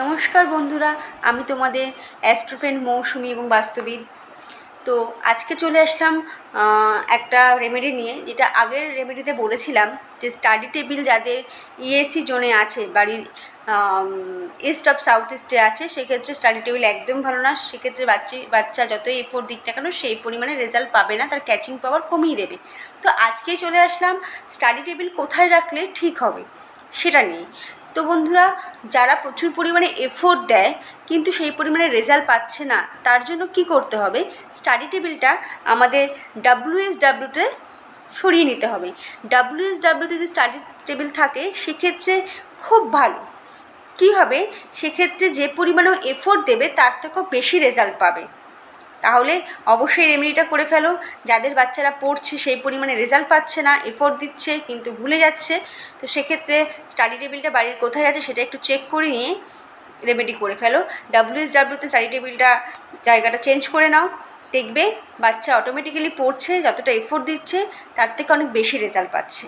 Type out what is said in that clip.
নমস্কার বন্ধুরা, আমি তোমাদের অ্যাস্ট্রোফ্রেন্ড মৌসুমি এবং বাস্তবিদ। তো আজকে চলে আসলাম একটা রেমেডি নিয়ে, যেটা আগের রেমেডিতে বলেছিলাম যে স্টাডি টেবিল যাদের ইএসি জোনে আছে, বাড়ির ইস্ট অফ সাউথ ইস্টে আছে, সেক্ষেত্রে স্টাডি টেবিল একদম ভালো না। সেক্ষেত্রে বাচ্চা যতই এফোর্ট দিক না কেন সেই পরিমাণে রেজাল্ট পাবে না, তার ক্যাচিং পাওয়ার কমিয়ে দেবে। তো আজকেই চলে আসলাম স্টাডি টেবিল কোথায় রাখলে ঠিক হবে সেটা নিয়ে। তো বন্ধুরা, যারা প্রচুর পরিমাণে এফোর্ট দেয় কিন্তু সেই পরিমাণে রেজাল্ট পাচ্ছে না, তার জন্য কি করতে হবে, স্টাডি টেবিলটা আমাদের WSWতে সরিয়ে নিতে হবে। WSWতে যদি স্টাডি টেবিল থাকে সেক্ষেত্রে খুব ভালো। কি হবে, সেক্ষেত্রে যে পরিমাণে এফোর্ট দেবে তার থেকেও বেশি রেজাল্ট পাবে। তাহলে অবশ্যই রেমেডিটা করে ফেলো। যাদের বাচ্চারা পড়ছে সেই পরিমাণে রেজাল্ট পাচ্ছে না, এফোর্ট দিচ্ছে কিন্তু ভুলে যাচ্ছে, তো সেক্ষেত্রে স্টাডি টেবিলটা বাড়ির কোথায় আছে সেটা একটু চেক করে নিয়ে রেমেডি করে ফেলো। WSWতে স্টাডি টেবিলটা জায়গাটা চেঞ্জ করে নাও, দেখবে বাচ্চা অটোমেটিক্যালি পড়ছে, যতটা এফোর্ট দিচ্ছে তার থেকে অনেক বেশি রেজাল্ট পাচ্ছে।